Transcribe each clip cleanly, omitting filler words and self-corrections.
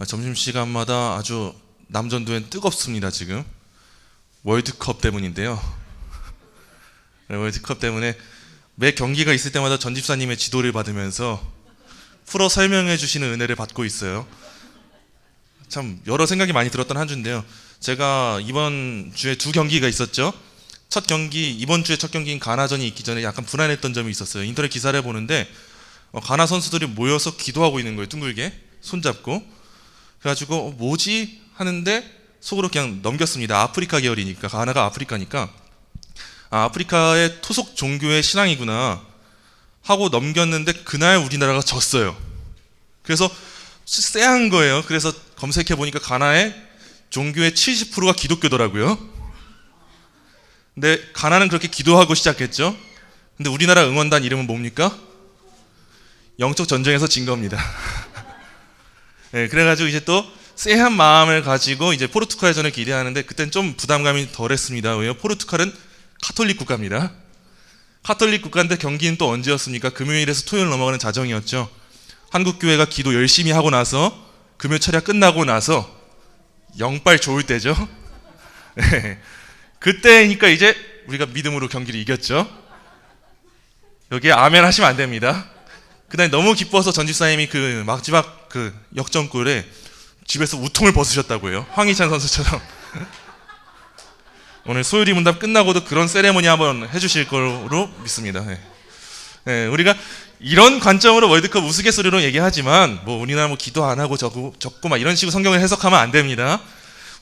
점심시간마다 아주 남전도엔 뜨겁습니다. 지금 월드컵 때문인데요. 월드컵 때문에 매 경기가 있을 때마다 전 집사님의 지도를 받으면서 풀어 설명해 주시는 은혜를 받고 있어요. 참 여러 생각이 많이 들었던 한 주인데요. 제가 이번 주에 두 경기가 있었죠. 이번 주에 첫 경기인 가나전이 있기 전에 약간 불안했던 점이 있었어요. 인터넷 기사를 보는데 가나 선수들이 모여서 기도하고 있는 거예요. 둥글게 손잡고. 그래가지고 뭐지 하는데 속으로 그냥 넘겼습니다. 아프리카 계열이니까, 가나가 아프리카니까 아프리카의 토속 종교의 신앙이구나 하고 넘겼는데 그날 우리나라가 졌어요. 그래서 쎄한 거예요. 그래서 검색해 보니까 가나의 종교의 70%가 기독교더라고요. 근데 가나는 그렇게 기도하고 시작했죠. 근데 우리나라 응원단 이름은 뭡니까? 영적 전쟁에서 진 겁니다. 네, 그래가지고 이제 또 쎄한 마음을 가지고 이제 포르투갈전을 기대하는데 그땐 좀 부담감이 덜했습니다. 왜요? 포르투갈은 카톨릭 국가입니다. 카톨릭 국가인데 경기는 또 언제였습니까? 금요일에서 토요일 넘어가는 자정이었죠. 한국교회가 기도 열심히 하고 나서 금요 철야 끝나고 나서 영빨 좋을 때죠. 네, 그때니까 이제 우리가 믿음으로 경기를 이겼죠. 여기에 아멘 하시면 안 됩니다. 그날 너무 기뻐서 전 집사님이 그 마지막 그 역전골에 집에서 우통을 벗으셨다고 해요. 황희찬 선수처럼. 오늘 소율이 문답 끝나고도 그런 세레모니 한번 해주실 거로 믿습니다. 네. 네, 우리가 이런 관점으로 월드컵 우스갯소리로 얘기하지만 우리나라 기도 안 하고 적고 막 이런 식으로 성경을 해석하면 안 됩니다.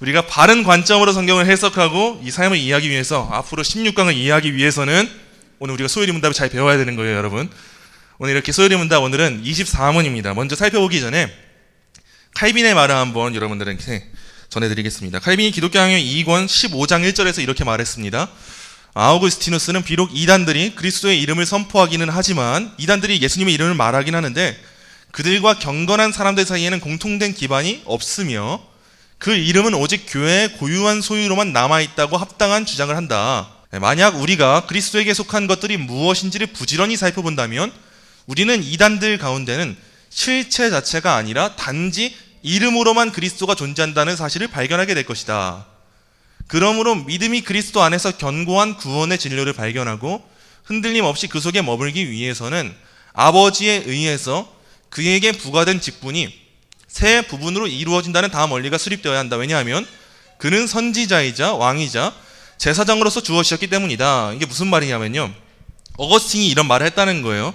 우리가 바른 관점으로 성경을 해석하고 이 삶을 이해하기 위해서, 앞으로 16강을 이해하기 위해서는 오늘 우리가 소율이 문답을 잘 배워야 되는 거예요, 여러분. 오늘 이렇게 소율이 문답, 오늘은 24문입니다. 먼저 살펴보기 전에 칼빈의 말을 한번 여러분들에게 전해드리겠습니다. 칼빈이 기독교학용 2권 15장 1절에서 이렇게 말했습니다. 아우구스티누스는 비록 이단들이 그리스도의 이름을 선포하기는 하지만, 이단들이 예수님의 이름을 말하긴 하는데 그들과 경건한 사람들 사이에는 공통된 기반이 없으며 그 이름은 오직 교회의 고유한 소유로만 남아있다고 합당한 주장을 한다. 만약 우리가 그리스도에게 속한 것들이 무엇인지를 부지런히 살펴본다면 우리는 이단들 가운데는 실체 자체가 아니라 단지 이름으로만 그리스도가 존재한다는 사실을 발견하게 될 것이다. 그러므로 믿음이 그리스도 안에서 견고한 구원의 진료를 발견하고 흔들림 없이 그 속에 머물기 위해서는 아버지에 의해서 그에게 부과된 직분이 세 부분으로 이루어진다는 다음 원리가 수립되어야 한다. 왜냐하면 그는 선지자이자 왕이자 제사장으로서 주어지셨기 때문이다. 이게 무슨 말이냐면요, 어거스틴이 이런 말을 했다는 거예요.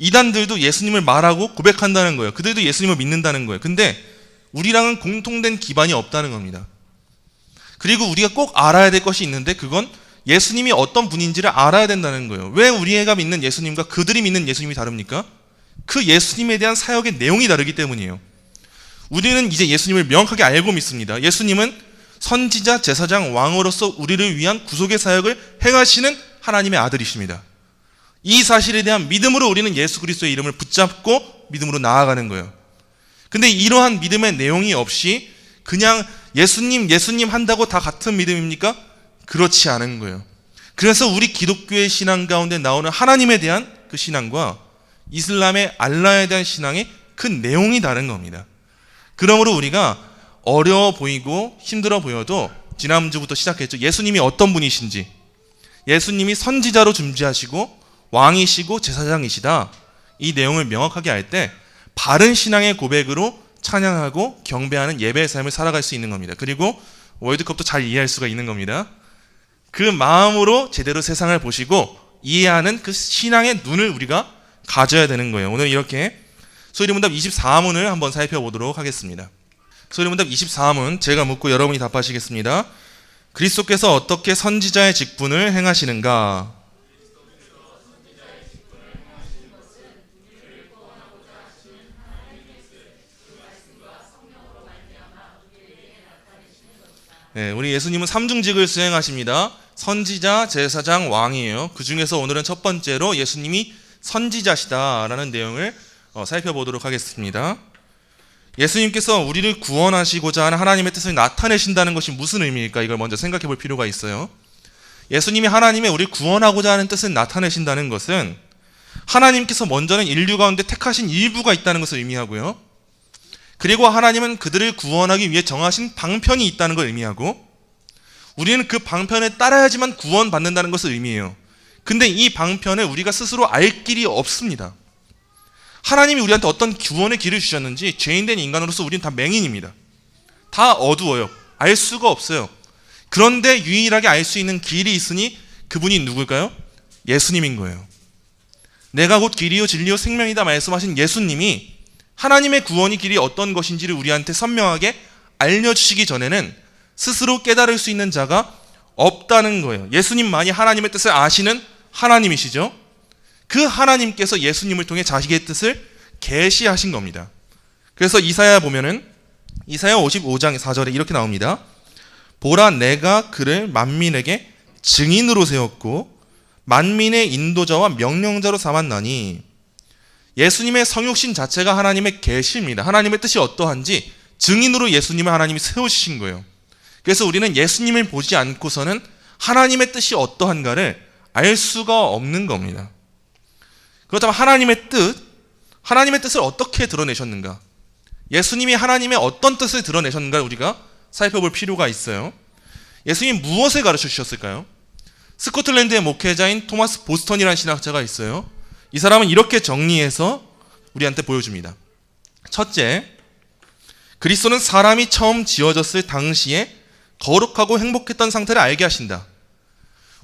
이단들도 예수님을 말하고 고백한다는 거예요. 그들도 예수님을 믿는다는 거예요. 근데 우리랑은 공통된 기반이 없다는 겁니다. 그리고 우리가 꼭 알아야 될 것이 있는데 그건 예수님이 어떤 분인지를 알아야 된다는 거예요. 왜 우리가 믿는 예수님과 그들이 믿는 예수님이 다릅니까? 그 예수님에 대한 사역의 내용이 다르기 때문이에요. 우리는 이제 예수님을 명확하게 알고 믿습니다. 예수님은 선지자, 제사장, 왕으로서 우리를 위한 구속의 사역을 행하시는 하나님의 아들이십니다. 이 사실에 대한 믿음으로 우리는 예수 그리스도의 이름을 붙잡고 믿음으로 나아가는 거예요. 근데 이러한 믿음의 내용이 없이 그냥 예수님 한다고 다 같은 믿음입니까? 그렇지 않은 거예요. 그래서 우리 기독교의 신앙 가운데 나오는 하나님에 대한 그 신앙과 이슬람의 알라에 대한 신앙의 그 내용이 다른 겁니다. 그러므로 우리가 어려워 보이고 힘들어 보여도 지난주부터 시작했죠. 예수님이 어떤 분이신지, 예수님이 선지자로 존재하시고 왕이시고 제사장이시다, 이 내용을 명확하게 알 때 바른 신앙의 고백으로 찬양하고 경배하는 예배의 삶을 살아갈 수 있는 겁니다. 그리고 월드컵도 잘 이해할 수가 있는 겁니다. 그 마음으로 제대로 세상을 보시고 이해하는 그 신앙의 눈을 우리가 가져야 되는 거예요. 오늘 이렇게 소리문답 24문을 한번 살펴보도록 하겠습니다. 소리문답 24문, 제가 묻고 여러분이 답하시겠습니다. 그리스도께서 어떻게 선지자의 직분을 행하시는가? 네, 우리 예수님은 삼중직을 수행하십니다. 선지자, 제사장, 왕이에요. 그 중에서 오늘은 첫 번째로 예수님이 선지자시다라는 내용을 살펴보도록 하겠습니다. 예수님께서 우리를 구원하시고자 하는 하나님의 뜻을 나타내신다는 것이 무슨 의미일까? 이걸 먼저 생각해 볼 필요가 있어요. 예수님이 하나님의 우리를 구원하고자 하는 뜻을 나타내신다는 것은 하나님께서 먼저는 인류 가운데 택하신 일부가 있다는 것을 의미하고요. 그리고 하나님은 그들을 구원하기 위해 정하신 방편이 있다는 걸 의미하고, 우리는 그 방편에 따라야지만 구원받는다는 것을 의미해요. 근데 이 방편을 우리가 스스로 알 길이 없습니다. 하나님이 우리한테 어떤 구원의 길을 주셨는지 죄인된 인간으로서 우리는 다 맹인입니다. 다 어두워요. 알 수가 없어요. 그런데 유일하게 알 수 있는 길이 있으니 그분이 누굴까요? 예수님인 거예요. 내가 곧 길이요 진리요 생명이다 말씀하신 예수님이 하나님의 구원의 길이 어떤 것인지를 우리한테 선명하게 알려주시기 전에는 스스로 깨달을 수 있는 자가 없다는 거예요. 예수님만이 하나님의 뜻을 아시는 하나님이시죠. 그 하나님께서 예수님을 통해 자식의 뜻을 계시하신 겁니다. 그래서 이사야 보면은 이사야 55장 4절에 이렇게 나옵니다. 보라, 내가 그를 만민에게 증인으로 세웠고 만민의 인도자와 명령자로 삼았나니. 예수님의 성육신 자체가 하나님의 계시입니다. 하나님의 뜻이 어떠한지 증인으로 예수님을 하나님이 세우신 거예요. 그래서 우리는 예수님을 보지 않고서는 하나님의 뜻이 어떠한가를 알 수가 없는 겁니다. 그렇다면 하나님의 뜻을 어떻게 드러내셨는가? 예수님이 하나님의 어떤 뜻을 드러내셨는가를 우리가 살펴볼 필요가 있어요. 예수님이 무엇을 가르쳐 주셨을까요? 스코틀랜드의 목회자인 토마스 보스턴이라는 신학자가 있어요. 이 사람은 이렇게 정리해서 우리한테 보여줍니다. 첫째, 그리스도는 사람이 처음 지어졌을 당시에 거룩하고 행복했던 상태를 알게 하신다.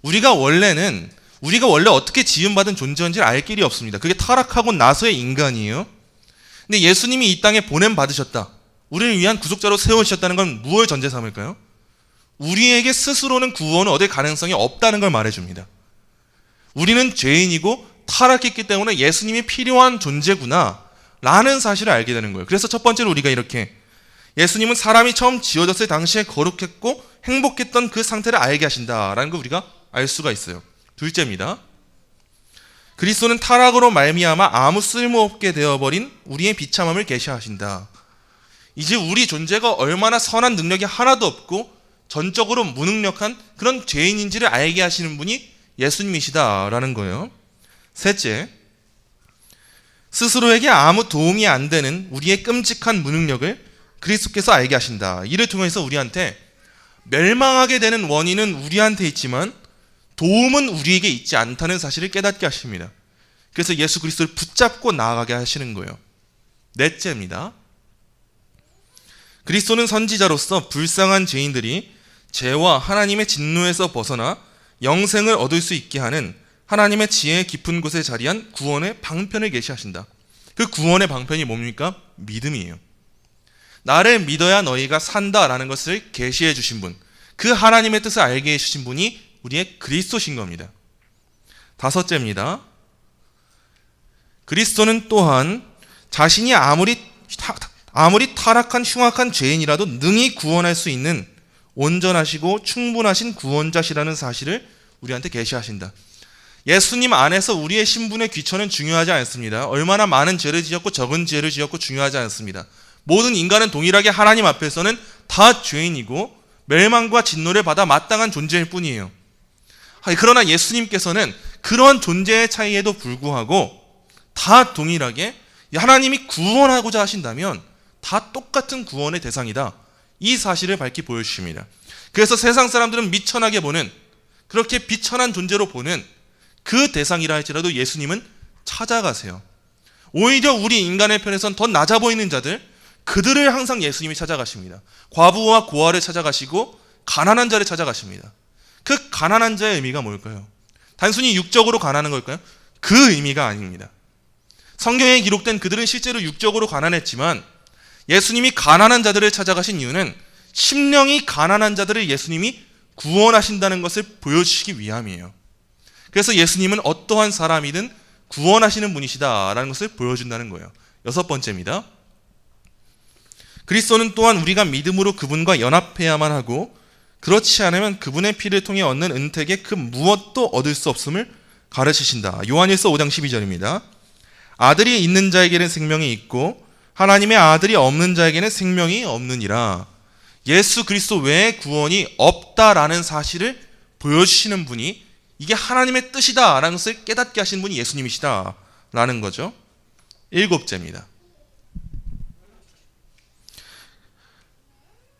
우리가 원래 어떻게 지음받은 존재인지를 알 길이 없습니다. 그게 타락하고 나서의 인간이에요. 근데 예수님이 이 땅에 보냄받으셨다, 우리를 위한 구속자로 세우셨다는 건 무엇을 전제 삼을까요? 우리에게 스스로는 구원을 얻을 가능성이 없다는 걸 말해줍니다. 우리는 죄인이고 타락했기 때문에 예수님이 필요한 존재구나 라는 사실을 알게 되는 거예요. 그래서 첫 번째로 우리가 이렇게, 예수님은 사람이 처음 지어졌을 당시에 거룩했고 행복했던 그 상태를 알게 하신다라는 걸 우리가 알 수가 있어요. 둘째입니다. 그리스도는 타락으로 말미암아 아무 쓸모없게 되어버린 우리의 비참함을 계시하신다. 이제 우리 존재가 얼마나 선한 능력이 하나도 없고 전적으로 무능력한 그런 죄인인지를 알게 하시는 분이 예수님이시다라는 거예요. 셋째, 스스로에게 아무 도움이 안 되는 우리의 끔찍한 무능력을 그리스도께서 알게 하신다. 이를 통해서 우리한테 멸망하게 되는 원인은 우리한테 있지만 도움은 우리에게 있지 않다는 사실을 깨닫게 하십니다. 그래서 예수 그리스도를 붙잡고 나아가게 하시는 거예요. 넷째입니다. 그리스도는 선지자로서 불쌍한 죄인들이 죄와 하나님의 진노에서 벗어나 영생을 얻을 수 있게 하는 하나님의 지혜의 깊은 곳에 자리한 구원의 방편을 계시하신다. 그 구원의 방편이 뭡니까? 믿음이에요. 나를 믿어야 너희가 산다라는 것을 계시해 주신 분, 그 하나님의 뜻을 알게 해주신 분이 우리의 그리스도신 겁니다. 다섯째입니다. 그리스도는 또한 자신이 아무리 타락한 흉악한 죄인이라도 능히 구원할 수 있는 온전하시고 충분하신 구원자시라는 사실을 우리한테 계시하신다. 예수님 안에서 우리의 신분의 귀천은 중요하지 않습니다. 얼마나 많은 죄를 지었고 적은 죄를 지었고 중요하지 않습니다. 모든 인간은 동일하게 하나님 앞에서는 다 죄인이고 멸망과 진노를 받아 마땅한 존재일 뿐이에요. 그러나 예수님께서는 그런 존재의 차이에도 불구하고 다 동일하게 하나님이 구원하고자 하신다면 다 똑같은 구원의 대상이다, 이 사실을 밝히 보여주십니다. 그래서 세상 사람들은 미천하게 보는, 그렇게 비천한 존재로 보는 그 대상이라 할지라도 예수님은 찾아가세요. 오히려 우리 인간의 편에선 더 낮아 보이는 자들, 그들을 항상 예수님이 찾아가십니다. 과부와 고아를 찾아가시고 가난한 자를 찾아가십니다. 그 가난한 자의 의미가 뭘까요? 단순히 육적으로 가난한 걸까요? 그 의미가 아닙니다. 성경에 기록된 그들은 실제로 육적으로 가난했지만 예수님이 가난한 자들을 찾아가신 이유는 심령이 가난한 자들을 예수님이 구원하신다는 것을 보여주시기 위함이에요. 그래서 예수님은 어떠한 사람이든 구원하시는 분이시다라는 것을 보여준다는 거예요. 여섯 번째입니다. 그리스도는 또한 우리가 믿음으로 그분과 연합해야만 하고 그렇지 않으면 그분의 피를 통해 얻는 은택의 그 무엇도 얻을 수 없음을 가르치신다. 요한일서 5장 12절입니다. 아들이 있는 자에게는 생명이 있고 하나님의 아들이 없는 자에게는 생명이 없느니라. 예수 그리스도 외에 구원이 없다라는 사실을 보여주시는 분이, 이게 하나님의 뜻이다라는 것을 깨닫게 하신 분이 예수님이시다라는 거죠. 일곱째입니다.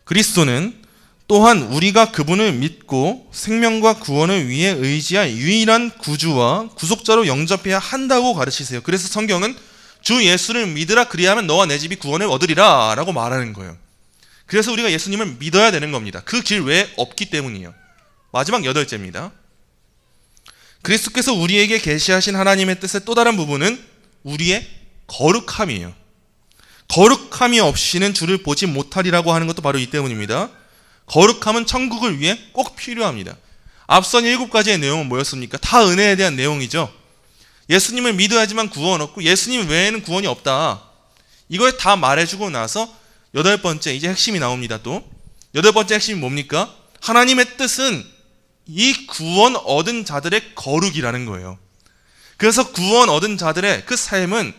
그리스도는 또한 우리가 그분을 믿고 생명과 구원을 위해 의지할 유일한 구주와 구속자로 영접해야 한다고 가르치세요. 그래서 성경은 주 예수를 믿으라, 그리하면 너와 내 집이 구원을 얻으리라 라고 말하는 거예요. 그래서 우리가 예수님을 믿어야 되는 겁니다. 그 길 외에 없기 때문이에요. 마지막 8제입니다. 그리스도께서 우리에게 계시하신 하나님의 뜻의 또 다른 부분은 우리의 거룩함이에요. 거룩함이 없이는 주를 보지 못하리라고 하는 것도 바로 이 때문입니다. 거룩함은 천국을 위해 꼭 필요합니다. 앞선 7가지의 내용은 뭐였습니까? 다 은혜에 대한 내용이죠. 예수님을 믿어야지만 구원 얻고 예수님 외에는 구원이 없다. 이걸 다 말해주고 나서 8번째, 이제 핵심이 나옵니다. 또 8번째 핵심이 뭡니까? 하나님의 뜻은 이 구원 얻은 자들의 거룩이라는 거예요. 그래서 구원 얻은 자들의 그 삶은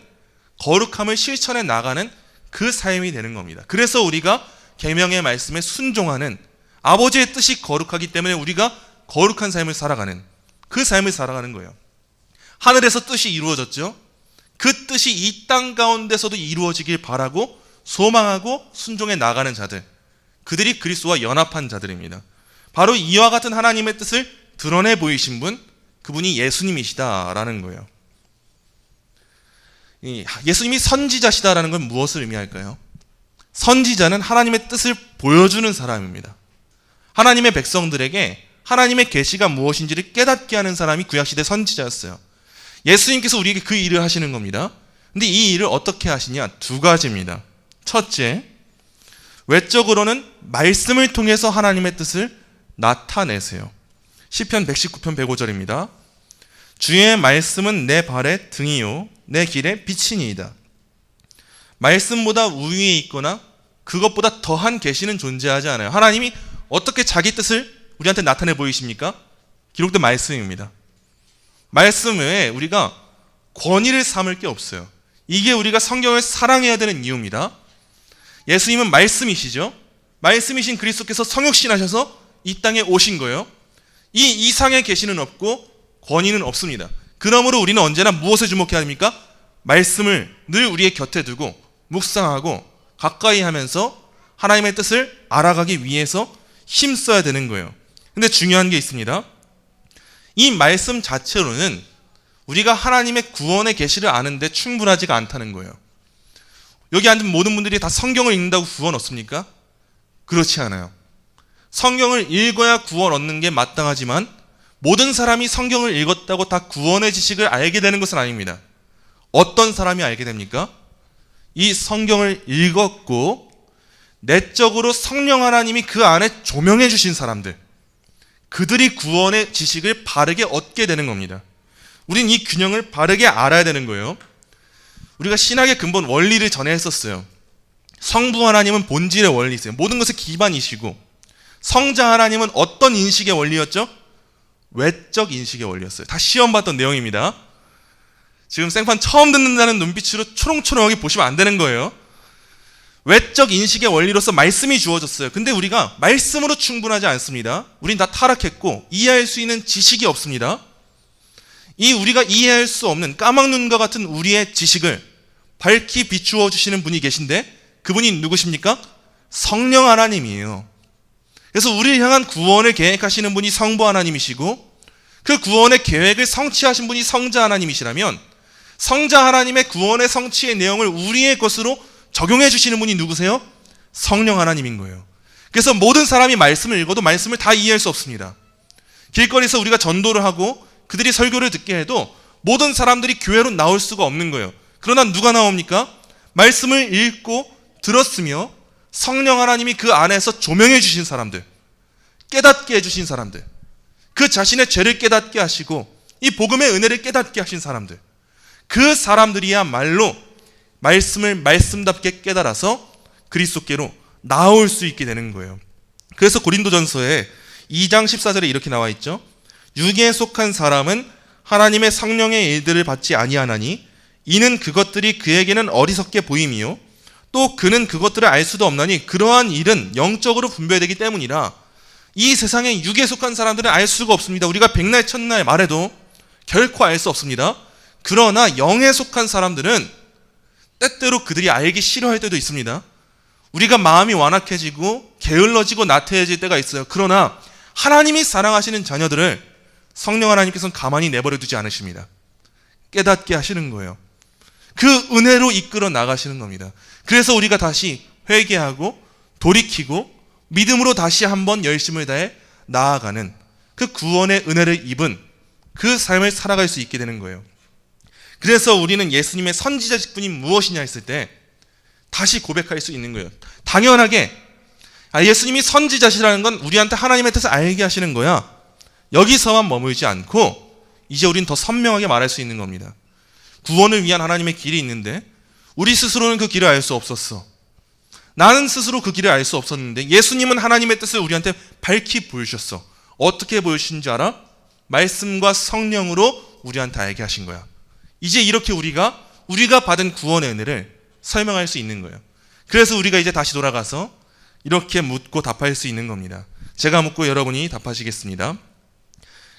거룩함을 실천해 나가는 그 삶이 되는 겁니다. 그래서 우리가 계명의 말씀에 순종하는, 아버지의 뜻이 거룩하기 때문에 우리가 거룩한 삶을 살아가는, 그 삶을 살아가는 거예요. 하늘에서 뜻이 이루어졌죠. 그 뜻이 이 땅 가운데서도 이루어지길 바라고 소망하고 순종해 나가는 자들, 그들이 그리스도와 연합한 자들입니다. 바로 이와 같은 하나님의 뜻을 드러내 보이신 분, 그분이 예수님이시다라는 거예요. 예수님이 선지자시다라는 건 무엇을 의미할까요? 선지자는 하나님의 뜻을 보여주는 사람입니다. 하나님의 백성들에게 하나님의 계시가 무엇인지를 깨닫게 하는 사람이 구약시대 선지자였어요. 예수님께서 우리에게 그 일을 하시는 겁니다. 근데 이 일을 어떻게 하시냐? 2가지입니다. 첫째, 외적으로는 말씀을 통해서 하나님의 뜻을 나타내세요. 시편 119편 105절입니다. 주의 말씀은 내 발의 등이요 내 길의 빛이니이다. 말씀보다 우위에 있거나 그것보다 더한 계시는 존재하지 않아요. 하나님이 어떻게 자기 뜻을 우리한테 나타내 보이십니까? 기록된 말씀입니다. 말씀 외에 우리가 권위를 삼을 게 없어요. 이게 우리가 성경을 사랑해야 되는 이유입니다. 예수님은 말씀이시죠. 말씀이신 그리스도께서 성육신하셔서 이 땅에 오신 거예요. 이 이상의 계시는 없고 권위는 없습니다. 그러므로 우리는 언제나 무엇에 주목해야 합니까? 말씀을 늘 우리의 곁에 두고 묵상하고 가까이 하면서 하나님의 뜻을 알아가기 위해서 힘써야 되는 거예요. 근데 중요한 게 있습니다. 이 말씀 자체로는 우리가 하나님의 구원의 계시를 아는데 충분하지가 않다는 거예요. 여기 앉은 모든 분들이 다 성경을 읽는다고 구원 얻습니까? 그렇지 않아요. 성경을 읽어야 구원 얻는 게 마땅하지만 모든 사람이 성경을 읽었다고 다 구원의 지식을 알게 되는 것은 아닙니다. 어떤 사람이 알게 됩니까? 이 성경을 읽었고 내적으로 성령 하나님이 그 안에 조명해 주신 사람들, 그들이 구원의 지식을 바르게 얻게 되는 겁니다. 우린 이 균형을 바르게 알아야 되는 거예요. 우리가 신학의 근본 원리를 전에 했었어요. 성부 하나님은 본질의 원리이세요. 모든 것의 기반이시고, 성자 하나님은 어떤 인식의 원리였죠? 외적 인식의 원리였어요. 다 시험 봤던 내용입니다. 지금 생판 처음 듣는다는 눈빛으로 초롱초롱하게 보시면 안 되는 거예요. 외적 인식의 원리로서 말씀이 주어졌어요. 근데 우리가 말씀으로 충분하지 않습니다. 우린 다 타락했고 이해할 수 있는 지식이 없습니다. 이 우리가 이해할 수 없는 까막눈과 같은 우리의 지식을 밝히 비추어 주시는 분이 계신데 그분이 누구십니까? 성령 하나님이에요. 그래서 우리를 향한 구원을 계획하시는 분이 성부 하나님이시고 그 구원의 계획을 성취하신 분이 성자 하나님이시라면 성자 하나님의 구원의 성취의 내용을 우리의 것으로 적용해 주시는 분이 누구세요? 성령 하나님인 거예요. 그래서 모든 사람이 말씀을 읽어도 말씀을 다 이해할 수 없습니다. 길거리에서 우리가 전도를 하고 그들이 설교를 듣게 해도 모든 사람들이 교회로 나올 수가 없는 거예요. 그러나 누가 나옵니까? 말씀을 읽고 들었으며 성령 하나님이 그 안에서 조명해 주신 사람들, 깨닫게 해주신 사람들, 그 자신의 죄를 깨닫게 하시고 이 복음의 은혜를 깨닫게 하신 사람들, 그 사람들이야말로 말씀을 말씀답게 깨달아서 그리스도께로 나올 수 있게 되는 거예요. 그래서 고린도전서에 2장 14절에 이렇게 나와 있죠. 육에 속한 사람은 하나님의 성령의 일들을 받지 아니하나니 이는 그것들이 그에게는 어리석게 보임이요 또 그는 그것들을 알 수도 없나니 그러한 일은 영적으로 분별되기 때문이라. 이 세상에 육에 속한 사람들은 알 수가 없습니다. 우리가 백날 첫날 말해도 결코 알 수 없습니다. 그러나 영에 속한 사람들은 때때로 그들이 알기 싫어할 때도 있습니다. 우리가 마음이 완악해지고 게을러지고 나태해질 때가 있어요. 그러나 하나님이 사랑하시는 자녀들을 성령 하나님께서는 가만히 내버려 두지 않으십니다. 깨닫게 하시는 거예요. 그 은혜로 이끌어 나가시는 겁니다. 그래서 우리가 다시 회개하고 돌이키고 믿음으로 다시 한번 열심을 다해 나아가는 그 구원의 은혜를 입은 그 삶을 살아갈 수 있게 되는 거예요. 그래서 우리는 예수님의 선지자 직분이 무엇이냐 했을 때 다시 고백할 수 있는 거예요. 당연하게 예수님이 선지자시라는 건 우리한테 하나님의 뜻을 알게 하시는 거야. 여기서만 머물지 않고 이제 우린 더 선명하게 말할 수 있는 겁니다. 구원을 위한 하나님의 길이 있는데 우리 스스로는 그 길을 알 수 없었어. 나는 스스로 그 길을 알 수 없었는데 예수님은 하나님의 뜻을 우리한테 밝히 보여주셨어. 어떻게 보여주신 줄 알아? 말씀과 성령으로 우리한테 알게 하신 거야. 이제 이렇게 우리가 받은 구원의 은혜를 설명할 수 있는 거예요. 그래서 우리가 이제 다시 돌아가서 이렇게 묻고 답할 수 있는 겁니다. 제가 묻고 여러분이 답하시겠습니다.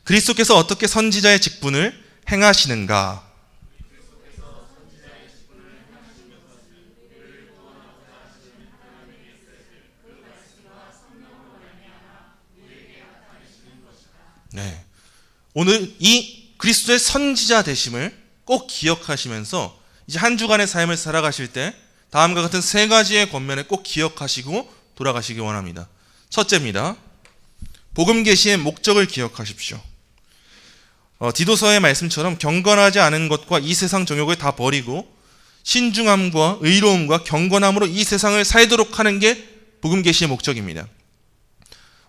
그리스도께서 어떻게 선지자의 직분을 행하시는가? 네. 오늘 이 그리스도의 선지자 되심을 꼭 기억하시면서 이제 한 주간의 삶을 살아가실 때 다음과 같은 세 가지의 권면을 꼭 기억하시고 돌아가시기 원합니다. 첫째입니다. 복음 계시의 목적을 기억하십시오. 디도서의 말씀처럼 경건하지 않은 것과 이 세상 정욕을 다 버리고 신중함과 의로움과 경건함으로 이 세상을 살도록 하는 게 복음 계시의 목적입니다.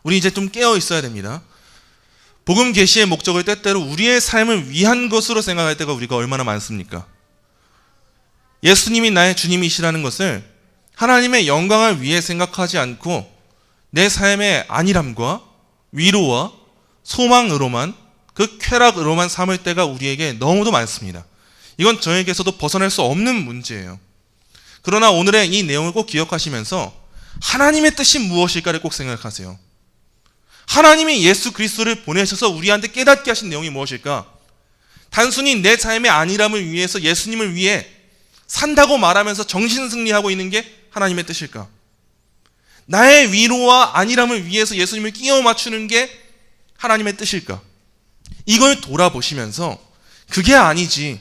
우리 이제 좀 깨어 있어야 됩니다. 복음 계시의 목적을 때때로 우리의 삶을 위한 것으로 생각할 때가 우리가 얼마나 많습니까? 예수님이 나의 주님이시라는 것을 하나님의 영광을 위해 생각하지 않고 내 삶의 안일함과 위로와 소망으로만 그 쾌락으로만 삼을 때가 우리에게 너무도 많습니다. 이건 저에게서도 벗어날 수 없는 문제예요. 그러나 오늘의 이 내용을 꼭 기억하시면서 하나님의 뜻이 무엇일까를 꼭 생각하세요. 하나님이 예수 그리스도를 보내셔서 우리한테 깨닫게 하신 내용이 무엇일까? 단순히 내 삶의 안일함을 위해서 예수님을 위해 산다고 말하면서 정신승리하고 있는 게 하나님의 뜻일까? 나의 위로와 안일함을 위해서 예수님을 끼워 맞추는 게 하나님의 뜻일까? 이걸 돌아보시면서 그게 아니지.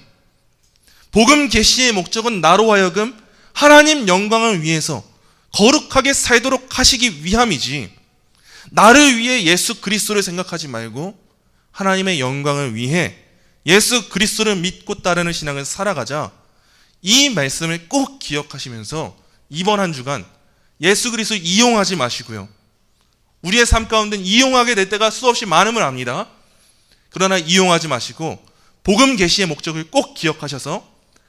복음 계시의 목적은 나로 하여금 하나님 영광을 위해서 거룩하게 살도록 하시기 위함이지, 나를 위해 예수 그리스도를 생각하지 말고 하나님의 영광을 위해 예수 그리스도를 믿고 따르는 신앙을 살아가자. 이 말씀을 꼭 기억하시면서 이번 한 주간 예수 그리스도 이용하지 마시고요. 우리의 삶 가운데 이용하게 될 때가 수없이 많음을 압니다. 그러나 이용하지 마시고 복음 계시의 목적을 꼭 기억하셔서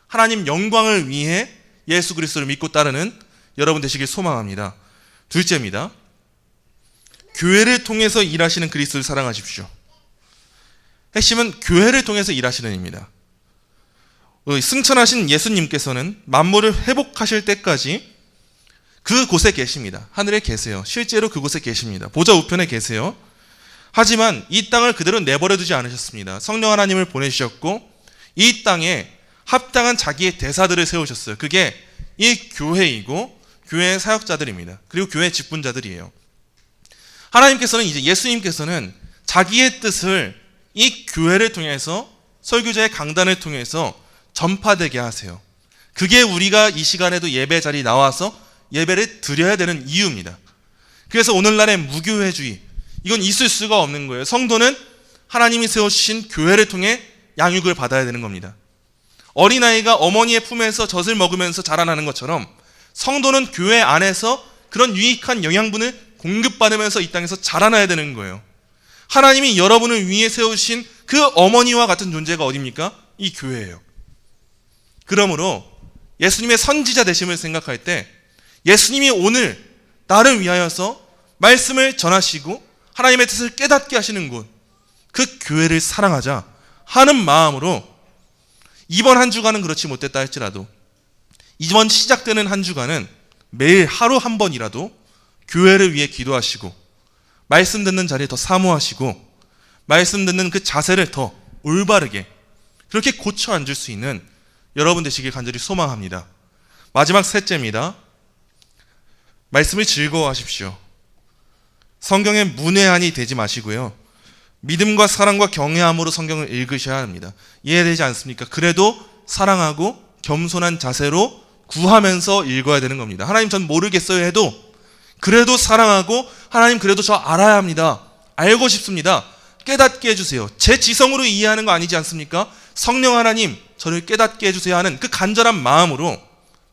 하나님 영광을 위해 예수 그리스도를 믿고 따르는 여러분 되시길 소망합니다. 둘째입니다. 교회를 통해서 일하시는 그리스도를 사랑하십시오. 핵심은 교회를 통해서 일하시는 입니다. 승천하신 예수님께서는 만물을 회복하실 때까지 그곳에 계십니다. 하늘에 계세요. 실제로 그곳에 계십니다. 보좌 우편에 계세요. 하지만 이 땅을 그대로 내버려 두지 않으셨습니다. 성령 하나님을 보내주셨고 이 땅에 합당한 자기의 대사들을 세우셨어요. 그게 이 교회이고 교회의 사역자들입니다. 그리고 교회의 직분자들이에요. 하나님께서는 이제 예수님께서는 자기의 뜻을 이 교회를 통해서 설교자의 강단을 통해서 전파되게 하세요. 그게 우리가 이 시간에도 예배 자리에 나와서 예배를 드려야 되는 이유입니다. 그래서 오늘날의 무교회주의, 이건 있을 수가 없는 거예요. 성도는 하나님이 세우신 교회를 통해 양육을 받아야 되는 겁니다. 어린아이가 어머니의 품에서 젖을 먹으면서 자라나는 것처럼 성도는 교회 안에서 그런 유익한 영양분을 공급받으면서 이 땅에서 자라나야 되는 거예요. 하나님이 여러분을 위해 세우신 그 어머니와 같은 존재가 어디입니까? 이 교회예요. 그러므로 예수님의 선지자 되심을 생각할 때 예수님이 오늘 나를 위하여서 말씀을 전하시고 하나님의 뜻을 깨닫게 하시는 곳, 그 교회를 사랑하자 하는 마음으로 이번 한 주간은 그렇지 못했다 할지라도 이번 시작되는 한 주간은 매일 하루 한 번이라도 교회를 위해 기도하시고 말씀 듣는 자리에 더 사모하시고 말씀 듣는 그 자세를 더 올바르게 그렇게 고쳐 앉을 수 있는 여러분 되시길 간절히 소망합니다. 마지막 셋째입니다. 말씀을 즐거워하십시오. 성경에 문외한이 되지 마시고요. 믿음과 사랑과 경외함으로 성경을 읽으셔야 합니다. 이해되지 않습니까? 그래도 사랑하고 겸손한 자세로 구하면서 읽어야 되는 겁니다. 하나님 전 모르겠어요 해도 그래도 사랑하고 하나님 그래도 저 알아야 합니다. 알고 싶습니다. 깨닫게 해주세요. 제 지성으로 이해하는 거 아니지 않습니까? 성령 하나님 저를 깨닫게 해주세요 하는 그 간절한 마음으로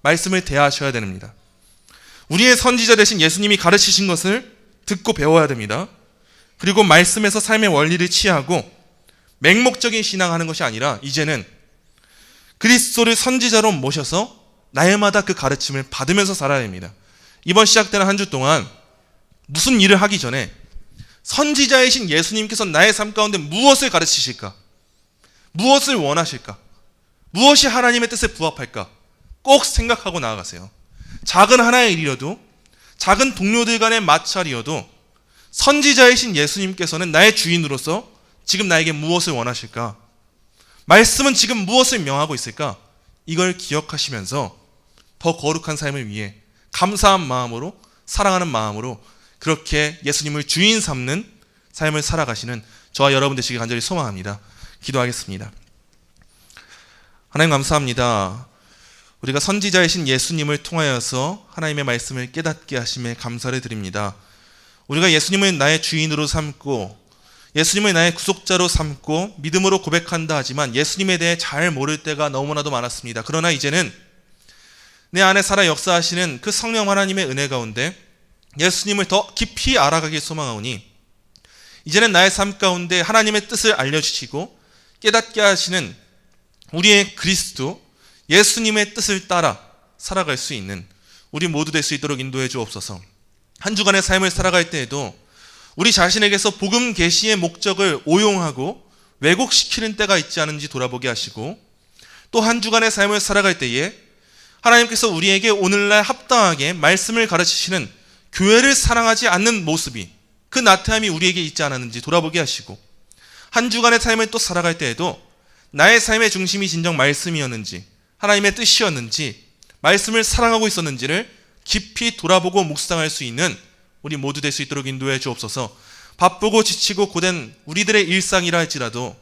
말씀을 대하셔야 됩니다. 우리의 선지자 되신 예수님이 가르치신 것을 듣고 배워야 됩니다. 그리고 말씀에서 삶의 원리를 취하고 맹목적인 신앙하는 것이 아니라 이제는 그리스도를 선지자로 모셔서 날마다 그 가르침을 받으면서 살아야 됩니다. 이번 시작되는 한 주 동안 무슨 일을 하기 전에 선지자이신 예수님께서 나의 삶 가운데 무엇을 가르치실까? 무엇을 원하실까? 무엇이 하나님의 뜻에 부합할까? 꼭 생각하고 나아가세요. 작은 하나의 일이어도 작은 동료들 간의 마찰이어도 선지자이신 예수님께서는 나의 주인으로서 지금 나에게 무엇을 원하실까? 말씀은 지금 무엇을 명하고 있을까? 이걸 기억하시면서 더 거룩한 삶을 위해 감사한 마음으로 사랑하는 마음으로 그렇게 예수님을 주인 삼는 삶을 살아가시는 저와 여러분 되시길 간절히 소망합니다. 기도하겠습니다. 하나님 감사합니다. 우리가 선지자이신 예수님을 통하여서 하나님의 말씀을 깨닫게 하심에 감사를 드립니다. 우리가 예수님을 나의 주인으로 삼고 예수님을 나의 구속자로 삼고 믿음으로 고백한다 하지만 예수님에 대해 잘 모를 때가 너무나도 많았습니다. 그러나 이제는 내 안에 살아 역사하시는 그 성령 하나님의 은혜 가운데 예수님을 더 깊이 알아가길 소망하오니 이제는 나의 삶 가운데 하나님의 뜻을 알려주시고 깨닫게 하시는 우리의 그리스도 예수님의 뜻을 따라 살아갈 수 있는 우리 모두 될 수 있도록 인도해 주옵소서. 한 주간의 삶을 살아갈 때에도 우리 자신에게서 복음 계시의 목적을 오용하고 왜곡시키는 때가 있지 않은지 돌아보게 하시고 또 한 주간의 삶을 살아갈 때에 하나님께서 우리에게 오늘날 합당하게 말씀을 가르치시는 교회를 사랑하지 않는 모습이 그 나태함이 우리에게 있지 않았는지 돌아보게 하시고 한 주간의 삶을 또 살아갈 때에도 나의 삶의 중심이 진정 말씀이었는지 하나님의 뜻이었는지 말씀을 사랑하고 있었는지를 깊이 돌아보고 묵상할 수 있는 우리 모두 될 수 있도록 인도해 주옵소서. 바쁘고 지치고 고된 우리들의 일상이라 할지라도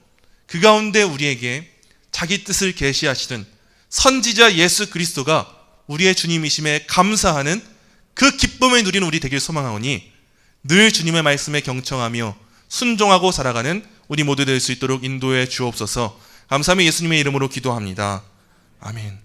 그 가운데 우리에게 자기 뜻을 계시하시는 선지자 예수 그리스도가 우리의 주님이심에 감사하는 그 기쁨을 누리는 우리 되길 소망하오니 늘 주님의 말씀에 경청하며 순종하고 살아가는 우리 모두 될 수 있도록 인도해 주옵소서. 감사하며 예수님의 이름으로 기도합니다. 아멘.